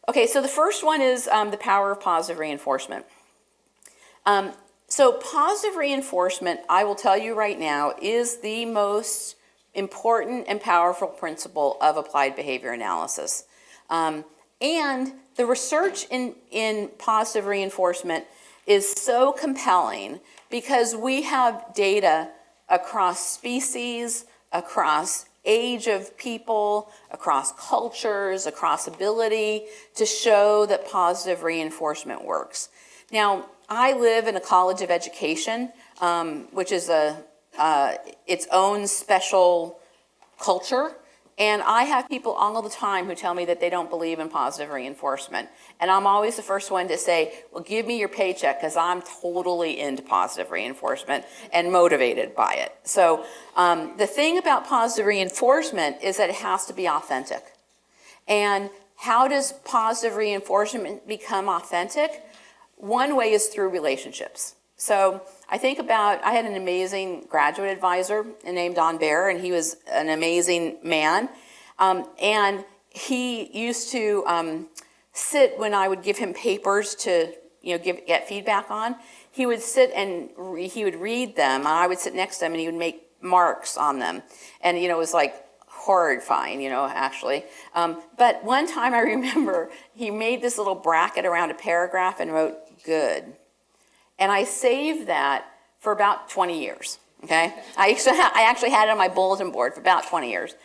Okay, so the first one is the power of positive reinforcement. So positive reinforcement, I will tell you right now, is the most important and powerful principle of applied behavior analysis. And the research in positive reinforcement is so compelling because we have data across species, across age of people, across cultures, across ability to show that positive reinforcement works. Now, I live in a college of education, which is its own special culture. And I have people all the time who tell me that they don't believe in positive reinforcement. And I'm always the first one to say, well, give me your paycheck, because I'm totally into positive reinforcement and motivated by it. So the thing about positive reinforcement is that it has to be authentic. And how does positive reinforcement become authentic? One way is through relationships. So I think about, I had an amazing graduate advisor named Don Bear, and he was an amazing man. And he used to sit when I would give him papers to get feedback on. He would sit and he would read them, and I would sit next to him, and he would make marks on them. And it was like horrifying, actually. But one time I remember he made this little bracket around a paragraph and wrote, "Good." And I saved that for about 20 years, okay? I actually had it on my bulletin board for about 20 years.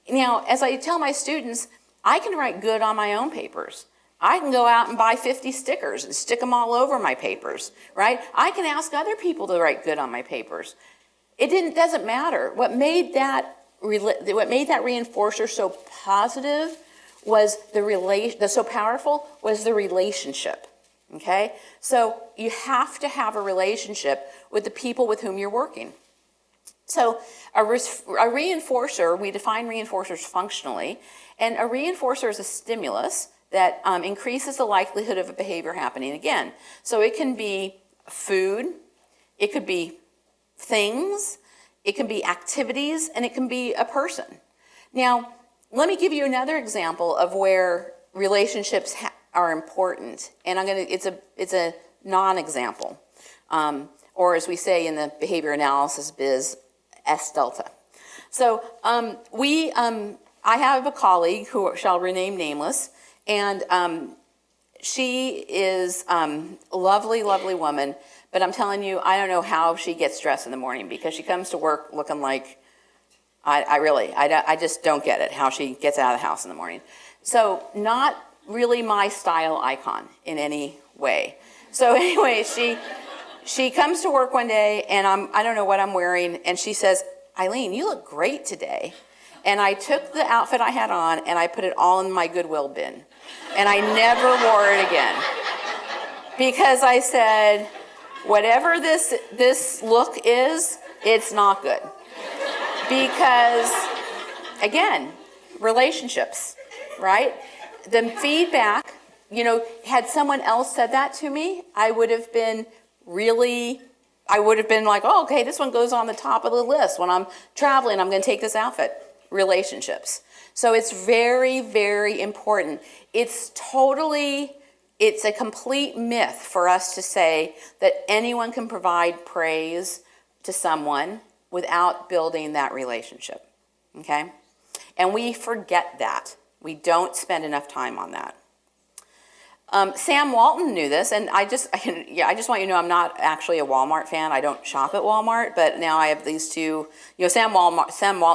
Now, as I tell my students, I can write good on my own papers. I can go out and buy 50 stickers and stick them all over my papers, right? I can ask other people to write good on my papers. Doesn't matter. What made that reinforcer so positive was so powerful was the relationship. Okay, so you have to have a relationship with the people with whom you're working. So a reinforcer, we define reinforcers functionally, and a reinforcer is a stimulus that increases the likelihood of a behavior happening again. So it can be food, it could be things, it can be activities, and it can be a person. Now, let me give you another example of where relationships are important, and it's a non-example, or as we say in the behavior analysis biz, S delta. So I have a colleague who shall remain nameless, and she is a lovely, lovely woman, but I'm telling you, I don't know how she gets dressed in the morning, because she comes to work looking like, I just don't get it, how she gets out of the house in the morning. So not really my style icon in any way. So anyway, she comes to work one day, and I don't know what I'm wearing, and she says, "Eileen, you look great today." And I took the outfit I had on, and I put it all in my Goodwill bin. And I never wore it again. Because I said, whatever this look is, it's not good. Because, again, relationships, right? The feedback, had someone else said that to me, I would have been like, oh, okay, this one goes on the top of the list. When I'm traveling, I'm going to take this outfit. Relationships. So it's very, very important. It's a complete myth for us to say that anyone can provide praise to someone without building that relationship, okay? And we forget that. We don't spend enough time on that. Sam Walton knew this, and I just want you to know I'm not actually a Walmart fan. I don't shop at Walmart, but now I have these two. Sam Walton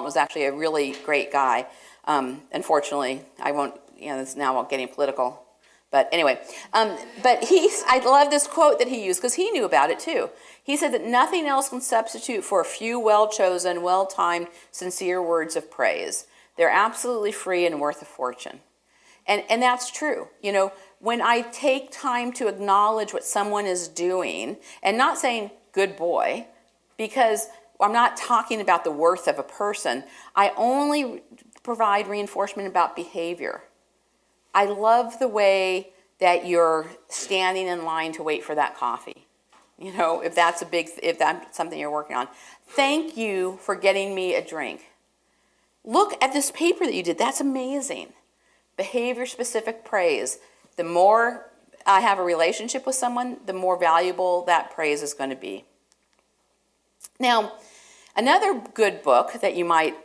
was actually a really great guy. Unfortunately, I won't. It's now getting political. But anyway, I love this quote that he used, because he knew about it too. He said that nothing else can substitute for a few well-chosen, well-timed, sincere words of praise. They're absolutely free and worth a fortune. And that's true. When I take time to acknowledge what someone is doing, and not saying, good boy, because I'm not talking about the worth of a person. I only provide reinforcement about behavior. I love the way that you're standing in line to wait for that coffee. If that's something you're working on. Thank you for getting me a drink. Look at this paper that you did. That's amazing. behavior-specific praise. The more I have a relationship with someone, the more valuable that praise is going to be. Now, another good book that you might,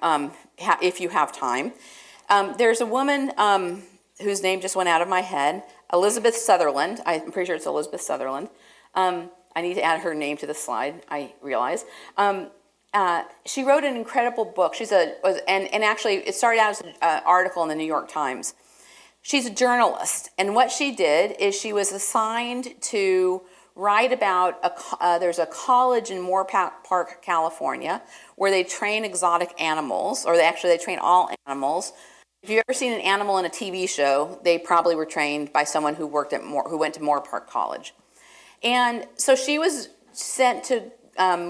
if you have time, there's a woman whose name just went out of my head, Elizabeth Sutherland. I'm pretty sure it's Elizabeth Sutherland. I need to add her name to the slide, I realize. She wrote an incredible book. And actually, it started out as an article in the New York Times. She's a journalist, and what she did is she was assigned to write about, there's a college in Moore Park, California, where they train exotic animals, or they train all animals. If you've ever seen an animal in a TV show, they probably were trained by someone who went to Moore Park College. And so she was sent to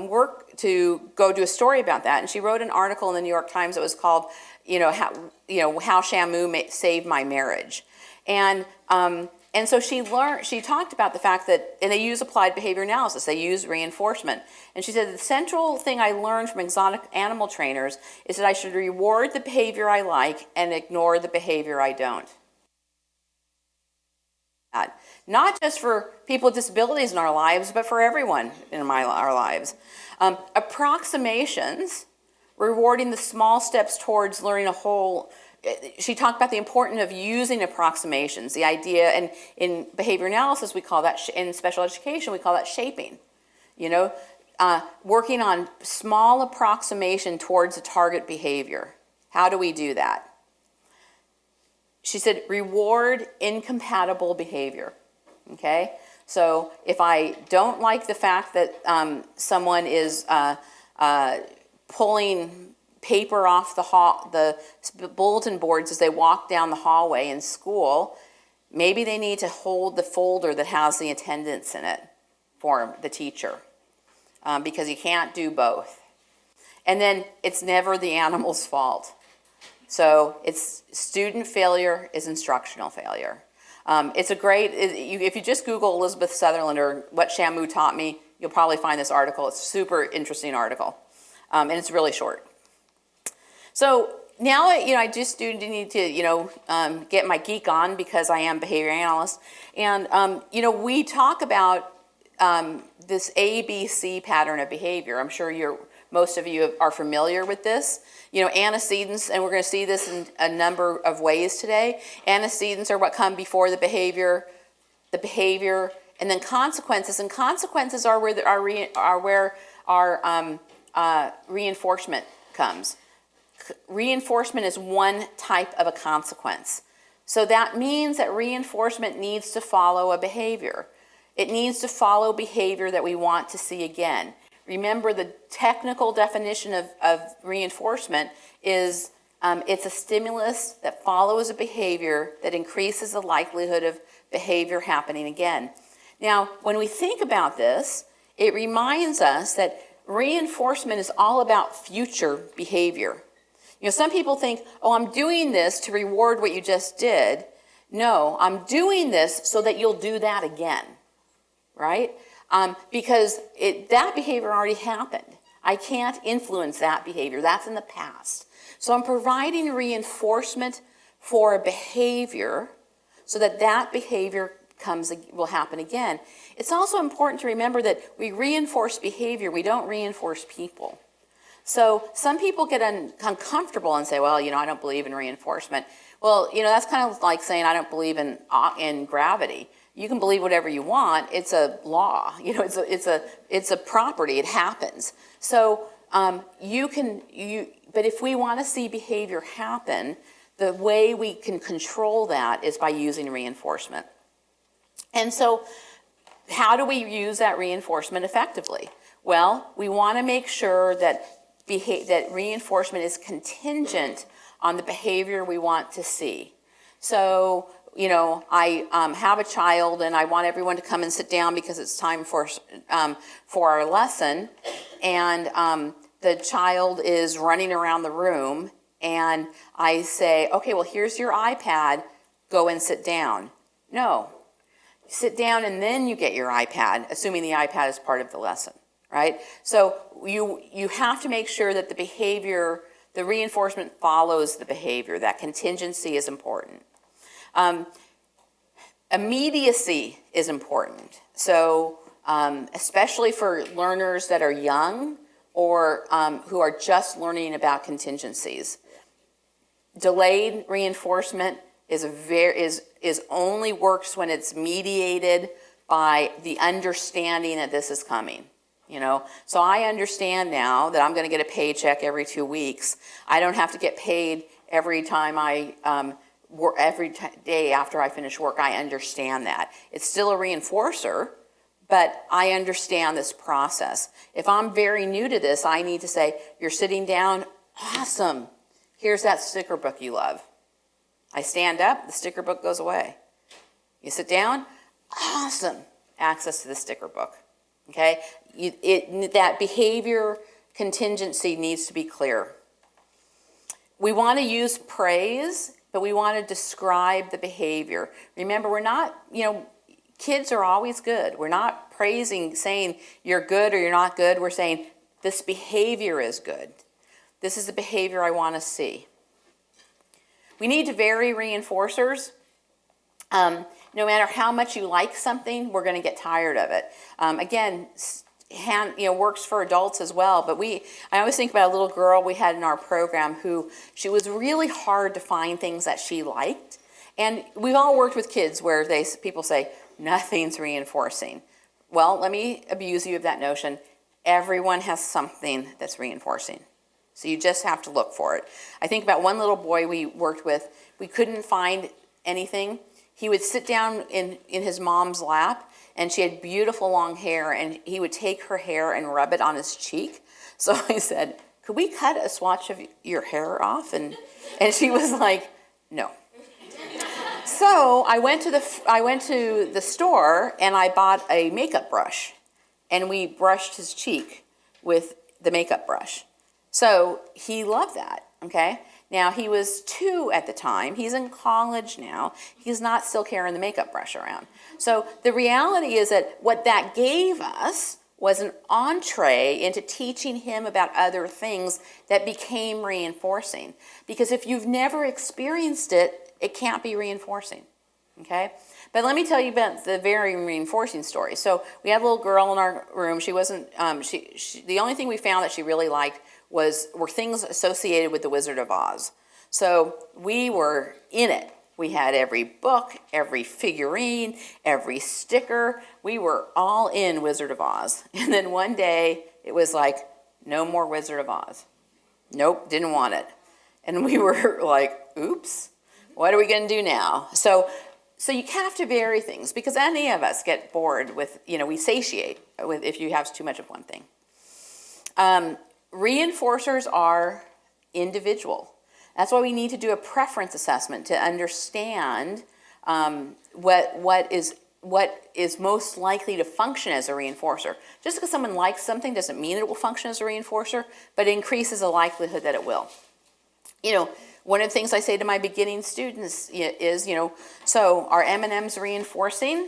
work to go do a story about that, and she wrote an article in the New York Times that was called, how Shamu saved my marriage, and so she talked about the fact that, and they use applied behavior analysis, they use reinforcement, and she said the central thing I learned from exotic animal trainers is that I should reward the behavior I like and ignore the behavior I don't. Not just for people with disabilities in our lives, but for everyone in our lives. Approximations, rewarding the small steps towards learning a whole. She talked about the importance of using approximations, the idea, and in behavior analysis we call that, in special education we call that shaping. Working on small approximation towards a target behavior. How do we do that? She said, reward incompatible behavior. Okay? So if I don't like the fact that someone is pulling paper off the bulletin boards as they walk down the hallway in school, maybe they need to hold the folder that has the attendance in it for the teacher, because you can't do both. And then it's never the animal's fault. So it's student failure is instructional failure. It's a great, if you just Google Elizabeth Sutherland or what Shamu taught me, you'll probably find this article. It's a super interesting article, and it's really short. So now, I just do need to, get my geek on because I am a behavior analyst. And, we talk about this ABC pattern of behavior. I'm sure most of you are familiar with this. Antecedents, and we're going to see this in a number of ways today. Antecedents are what come before the behavior, and then consequences. And consequences are where our reinforcement comes. Reinforcement is one type of a consequence. So that means that reinforcement needs to follow a behavior. It needs to follow behavior that we want to see again. Remember, the technical definition of reinforcement is it's a stimulus that follows a behavior that increases the likelihood of behavior happening again. Now, when we think about this, it reminds us that reinforcement is all about future behavior. Some people think, oh, I'm doing this to reward what you just did. No, I'm doing this so that you'll do that again, right? Because that behavior already happened. I can't influence that behavior. That's in the past. So I'm providing reinforcement for a behavior so that behavior will happen again. It's also important to remember that we reinforce behavior. We don't reinforce people. So some people get uncomfortable and say, well, I don't believe in reinforcement. Well, that's kind of like saying I don't believe in gravity. You can believe whatever you want. It's a law. It's a property. It happens. So but if we want to see behavior happen, the way we can control that is by using reinforcement. And so how do we use that reinforcement effectively? Well, we want to make sure that reinforcement is contingent on the behavior we want to see. So, I have a child and I want everyone to come and sit down because it's time for our lesson, and the child is running around the room, and I say, okay, well, here's your iPad, go and sit down. No, sit down and then you get your iPad, assuming the iPad is part of the lesson. Right? So you have to make sure that the reinforcement follows the behavior. That contingency is important. Immediacy is important. So especially for learners that are young or who are just learning about contingencies. Delayed reinforcement is only works when it's mediated by the understanding that this is coming. So I understand now that I'm going to get a paycheck every 2 weeks. I don't have to get paid every time every day after I finish work. I understand that. It's still a reinforcer, but I understand this process. If I'm very new to this, I need to say, you're sitting down, awesome. Here's that sticker book you love. I stand up, the sticker book goes away. You sit down, awesome. Access to the sticker book. Okay? That behavior contingency needs to be clear. We want to use praise, but we want to describe the behavior. Remember, we're not, kids are always good. We're not praising, saying you're good or you're not good. We're saying this behavior is good. This is the behavior I want to see. We need to vary reinforcers. No matter how much you like something, we're going to get tired of it. Again, works for adults as well. But I always think about a little girl we had in our program who she was really hard to find things that she liked. And we've all worked with kids where people say, nothing's reinforcing. Well, let me abuse you of that notion. Everyone has something that's reinforcing. So you just have to look for it. I think about one little boy we worked with. We couldn't find anything. He would sit down in his mom's lap, and she had beautiful long hair, and he would take her hair and rub it on his cheek. So I said, could we cut a swatch of your hair off? And she was like, no. So I went to the store, and I bought a makeup brush, and we brushed his cheek with the makeup brush. So he loved that, okay? Now, he was 2 at the time. He's in college now. He's not still carrying the makeup brush around. So the reality is that what that gave us was an entree into teaching him about other things that became reinforcing. Because if you've never experienced it, it can't be reinforcing, okay? But let me tell you about the very reinforcing story. So we had a little girl in our room. She wasn't, the only thing we found that she really liked were things associated with the Wizard of Oz. So we were in it. We had every book, every figurine, every sticker. We were all in Wizard of Oz. And then one day, it was like, no more Wizard of Oz. Nope, didn't want it. And we were like, oops, what are we going to do now? So you have to vary things, because any of us get bored with, we satiate with if you have too much of one thing. Reinforcers are individual. That's why we need to do a preference assessment to understand what is most likely to function as a reinforcer. Just because someone likes something doesn't mean it will function as a reinforcer, but it increases the likelihood that it will. One of the things I say to my beginning students is, so are M&Ms reinforcing?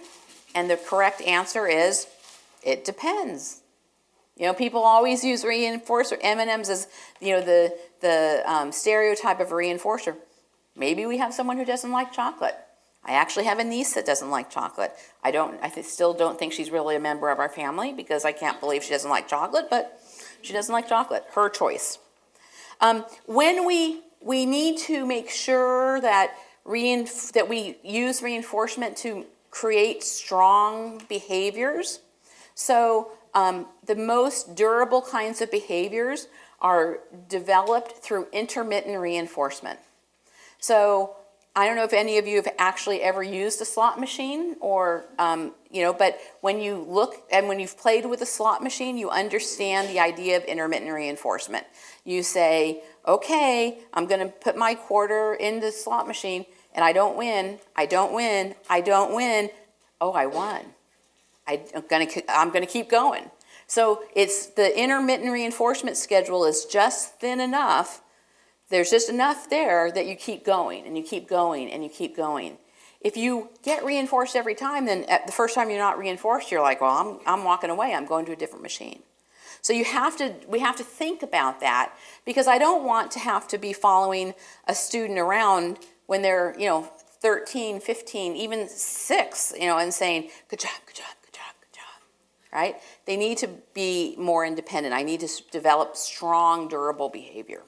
And the correct answer is, it depends. People always use reinforcer M&Ms as the stereotype of a reinforcer. Maybe we have someone who doesn't like chocolate. I actually have a niece that doesn't like chocolate. I still don't think she's really a member of our family, because I can't believe she doesn't like chocolate, but she doesn't like chocolate. Her choice. When we need to make sure that we use reinforcement to create strong behaviors. So the most durable kinds of behaviors are developed through intermittent reinforcement. So I don't know if any of you have actually ever used a slot machine, or but when you look and when you've played with a slot machine, you understand the idea of intermittent reinforcement. You say, okay, I'm going to put my quarter in the slot machine, and I don't win, I don't win, I don't win. Oh, I won. I'm going to keep going. So it's the intermittent reinforcement schedule is just thin enough. There's just enough there that you keep going and you keep going and you keep going. If you get reinforced every time, then at the first time you're not reinforced, you're like, well, I'm walking away. I'm going to a different machine. So we have to think about that, because I don't want to have to be following a student around when they're, 13, 15, even 6, and saying, good job, good job, good job, good job, right? They need to be more independent. I need to develop strong, durable behavior.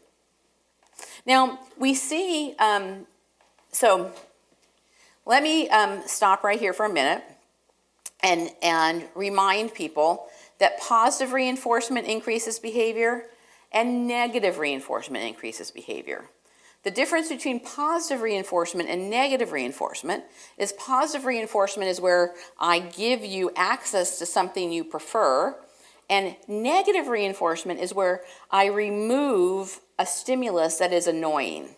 Now, we see, so let me stop right here for a minute and remind people that positive reinforcement increases behavior and negative reinforcement increases behavior. The difference between positive reinforcement and negative reinforcement is positive reinforcement is where I give you access to something you prefer, and negative reinforcement is where I remove a stimulus that is annoying.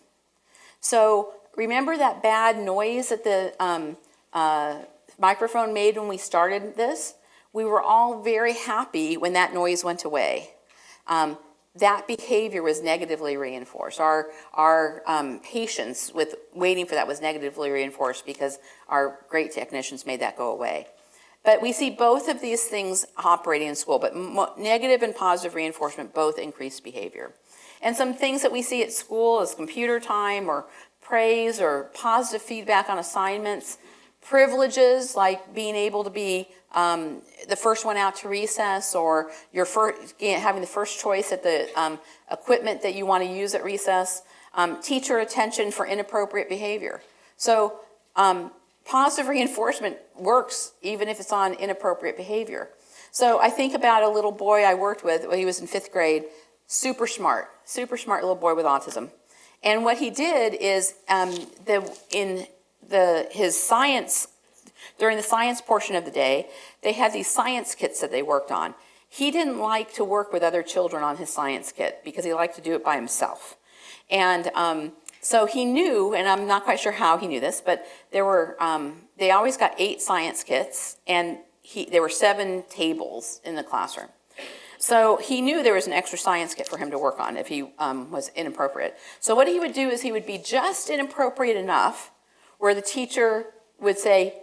So remember that bad noise that the microphone made when we started this? We were all very happy when that noise went away. That behavior was negatively reinforced. Our patience with waiting for that was negatively reinforced because our great technicians made that go away. But we see both of these things operating in school, but negative and positive reinforcement both increase behavior. And some things that we see at school is computer time or praise or positive feedback on assignments, privileges like being able to be the first one out to recess, or having the first choice at the equipment that you want to use at recess, teacher attention for inappropriate behavior. So positive reinforcement works even if it's on inappropriate behavior. So I think about a little boy I worked with when he was in 5th grade, super smart little boy with autism. And what he did is his science, during the science portion of the day, they had these science kits that they worked on. He didn't like to work with other children on his science kit because he liked to do it by himself. And so he knew, and I'm not quite sure how he knew this, but they always got 8 science kits, and there were 7 tables in the classroom. So he knew there was an extra science kit for him to work on if he was inappropriate. So what he would do is he would be just inappropriate enough where the teacher would say,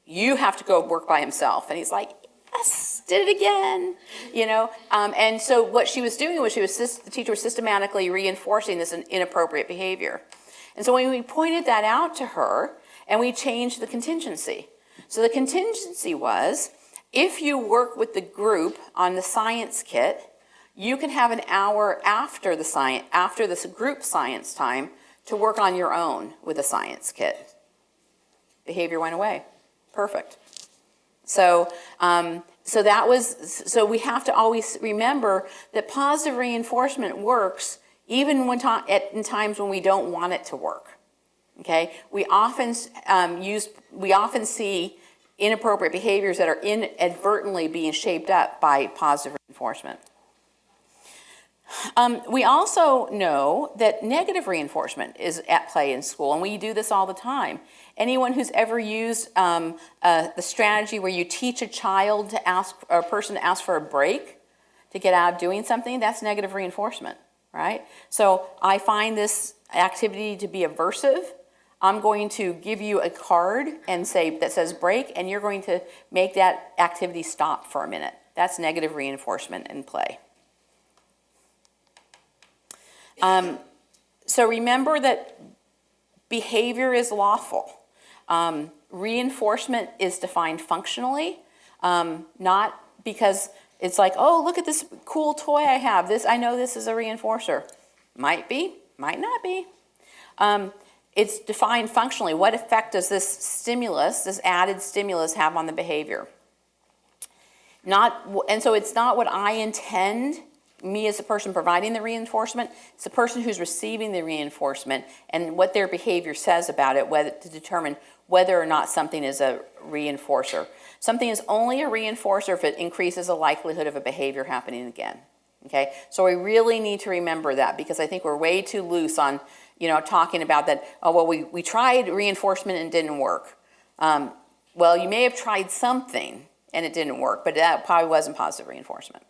you have to go work by himself. And he's like, yes, did it again, And so what she was doing was the teacher was systematically reinforcing this inappropriate behavior. And so when we pointed that out to her, and we changed the contingency. So the contingency was, if you work with the group on the science kit, you can have an hour after this group science time to work on your own with a science kit. Behavior went away. Perfect. So we have to always remember that positive reinforcement works even in times when we don't want it to work. Okay? We often see inappropriate behaviors that are inadvertently being shaped up by positive reinforcement. We also know that negative reinforcement is at play in school, and we do this all the time. Anyone who's ever used the strategy where you teach a person to ask for a break to get out of doing something, that's negative reinforcement, right? So I find this activity to be aversive. I'm going to give you a card and that says break, and you're going to make that activity stop for a minute. That's negative reinforcement in play. So remember that behavior is lawful. Reinforcement is defined functionally, not because it's like, oh, look at this cool toy I have. I know this is a reinforcer. Might be, might not be. It's defined functionally. What effect does this added stimulus have on the behavior? And so it's not what I intend, me as the person providing the reinforcement. It's the person who's receiving the reinforcement and what their behavior says about it, to determine whether or not something is a reinforcer. Something is only a reinforcer if it increases the likelihood of a behavior happening again. Okay, so we really need to remember that, because I think we're way too loose on, talking about that. Oh, well, we tried reinforcement and it didn't work. Well, you may have tried something and it didn't work, but that probably wasn't positive reinforcement.